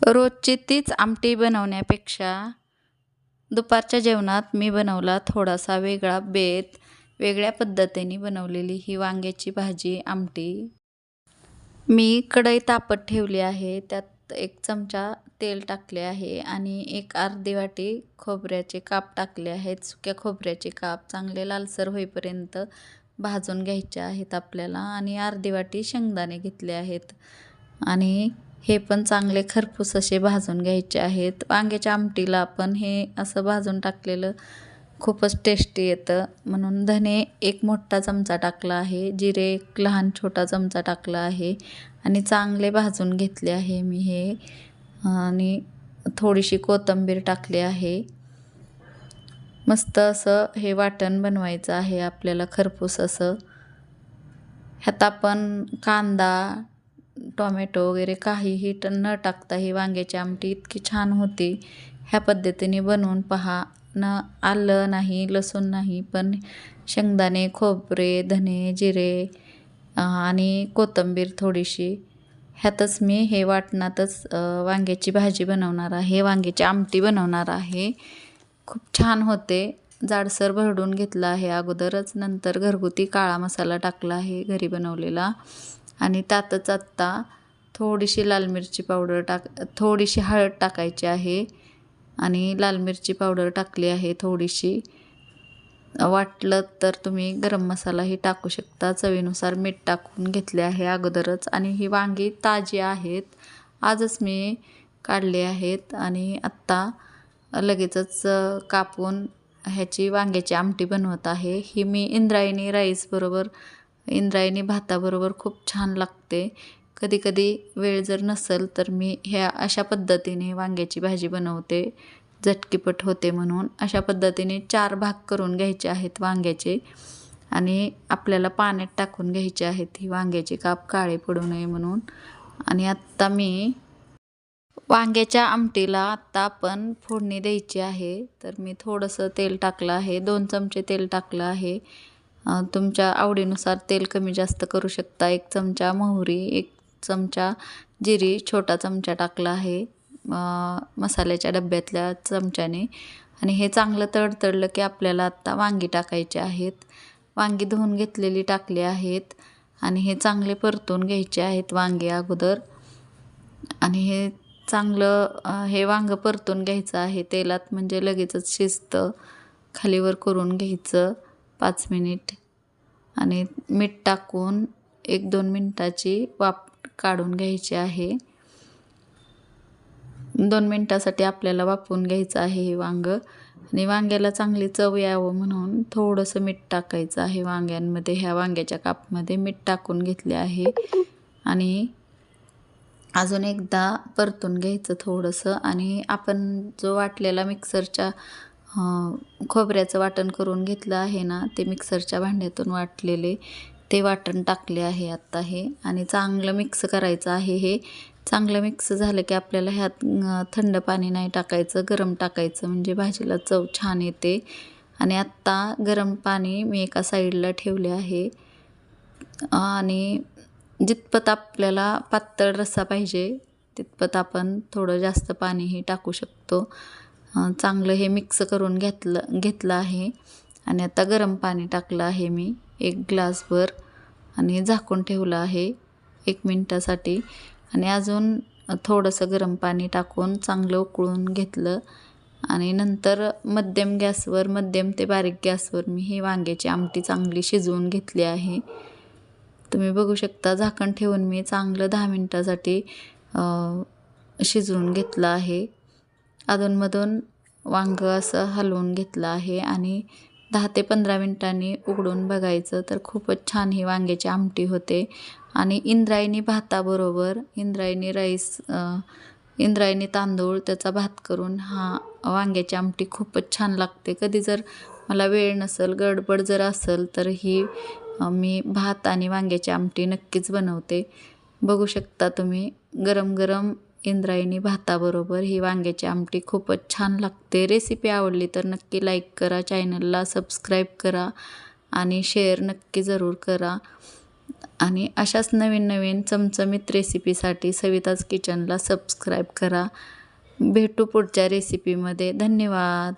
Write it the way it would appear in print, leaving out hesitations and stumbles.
रोजची तीच आमटी बनवण्यापेक्षा दुपारच्या जेवणात मी बनवला थोडासा वेगळा बेत. वेगळ्या पद्धतीने बनवलेली ही वांग्याची भाजी आमटी. मी कढई तापत ठेवली आहे. त्यात 1 चमचा तेल टाकले आहे आणि एक अर्धी वाटी खोबऱ्याचे काप टाकले आहेत. सुक्या खोबऱ्याचे काप चांगले लालसर होईपर्यंत भाजून घ्यायचे आहेत आपल्याला आणि अर्धी वाटी शेंगदाणे घेतले आहेत आणि हे पण चांगले खरपूस असे भाजून घ्यायचे आहेत. वांग्याच्या आमटीला आपण हे असं भाजून टाकलेलं खूपच टेस्टी येतं. म्हणून धने 1 मोठा चमचा टाकला आहे, जिरे 1 लहान छोटा चमचा टाकला आहे आणि चांगले भाजून घेतले आहे मी हे. आणि थोडीशी कोथिंबीर टाकली आहे. मस्त असं हे वाटण बनवायचं आहे आपल्याला खरपूस असं. ह्यात आपण कांदा, टोमॅटो वगैरे काहीही न टाकता ही वांग्याची आमटी इतकी छान होती. ह्या पद्धतीने बनवून पहा. आलं नाही, लसूण नाही, पण शेंगदाणे, खोबरे, धने, जिरे आणि कोथिंबीर थोडीशी ह्यातच मी हे वाटणातच वांग्याची भाजी बनवणार आहे, वांग्याची आमटी बनवणार आहे. खूप छान होते. जाडसर भरडून घेतला आहे अगोदरच, नंतर घरगुती काळा मसाला टाकला आहे घरी बनवलेला आणि त्यातच आत्ता थोडीशी लाल मिरची पावडर थोडीशी हळद टाकायची आहे आणि लाल मिरची पावडर टाकली आहे थोडीशी. वाटलं तर तुम्ही गरम मसालाही टाकू शकता. चवीनुसार मीठ टाकून घेतले आहे अगोदरच आणि ही वांगी ताजी आहेत. आजच मी काढले आहेत आणि आत्ता लगेचच कापून ह्याची वांग्याची आमटी बनवत आहे. ही मी इंद्रायणी भाताबरोबर खूप छान लागते. कधी वेळ जर नसेल तर मी ह्या अशा पद्धतीने वांग्याची भाजी बनवते. झटकीपट होते म्हणून. अशा पद्धतीने 4 भाग करून घ्यायचे आहेत वांग्याचे आणि आपल्याला पाण्यात टाकून घ्यायचे आहेत ही वांग्याचे काप काळे पडू नये म्हणून. आणि आत्ता मी वांग्याच्या आमटीला आपण फोडणी द्यायची आहे. तर मी थोडंसं तेल टाकलं आहे, 2 चमचे तेल टाकलं आहे. तुमच्या आवडीनुसार तेल कमी जास्त करू शकता. 1 चमचा मोहरी, 1 चमचा जिरी छोटा चमचा टाकला आहे मसाल्याच्या डब्यातल्या चमच्याने आणि हे चांगलं तडतडलं की आपल्याला आत्ता वांगी टाकायची आहेत. वांगी धुवून घेतलेली टाकली आहेत आणि हे चांगले परतून घ्यायचे आहेत वांगे अगोदर. आणि हे चांगलं हे वांगं परतून घ्यायचं आहे तेलात, म्हणजे लगेचच शिजतं. खालीवर करून घ्यायचं 5 मिनिट आणि मीठ टाकून 1-2 मिनिटाची वाफ काढून घ्यायची आहे. 2 मिनिटासाठी आपल्याला वाफवून घ्यायचं आहे हे वांगं आणि वांग्याला चांगली चव यावं म्हणून थोडंसं मीठ टाकायचं आहे वांग्यांमध्ये. ह्या वांग्याच्या कापमध्ये मीठ टाकून घेतले आहे आणि अजून एकदा परतून घ्यायचं थोडंसं. आणि आपण जो वाटलेला मिक्सरच्या खोबऱ्याचं वाटण करून घेतलं आहे ना, ते मिक्सरच्या भांड्यातून वाटलेले ते वाटण टाकले आहे आत्ता हे आणि चांगलं मिक्स करायचं आहे. हे चांगलं मिक्स झालं की आपल्याला ह्यात थंड पाणी नाही टाकायचं, गरम टाकायचं, म्हणजे भाजीला चव छान येते. आणि आत्ता गरम पाणी मी एका साईडला ठेवले आहे आणि जितपत आपल्याला पातळ रस्सा पाहिजे तितपत आपण थोडं जास्त पाणीही टाकू शकतो. चांगलं हे मिक्स करून घेतलं आहे आणि आता गरम पाणी टाकलं आहे मी 1 ग्लासभर आणि झाकून ठेवलं आहे 1 मिनिटासाठी आणि अजून थोडंसं गरम पाणी टाकून चांगलं उकळून घेतलं आणि नंतर मध्यम ते बारीक गॅसवर मी ही वांग्याची आमटी चांगली शिजवून घेतली आहे. तुम्ही बघू शकता झाकण ठेवून मी चांगलं 10 मिनिटासाठी शिजवून घेतलं आहे. अधूनमधून वांगं असं हलवून घेतलं आहे आणि 10 ते 15 मिनिटांनी उघडून बघायचं तर खूपच छान ही वांग्याची आमटी होते. आणि इंद्रायणी भाताबरोबर इंद्रायणी तांदूळ त्याचा भात करून वांग्याची आमटी खूपच छान लागते. कधी जर मला वेळ नसेल, गडबड जर असेल तर ही मी भात आणि वांग्याची आमटी नक्कीच बनवते. बघू शकता तुम्ही गरम गरम इंद्रायणी भाताबरोबर ही वांग्याची आमटी खूपच छान लागते. रेसिपी आवडली तर नक्की लाईक करा, चॅनलला सबस्क्राईब करा आणि शेअर नक्की जरूर करा. आणि अशाच नवीन नवीन चमचमीत रेसिपीसाठी सविताज किचनला सबस्क्राईब करा. भेटू पुढच्या रेसिपीमध्ये. धन्यवाद.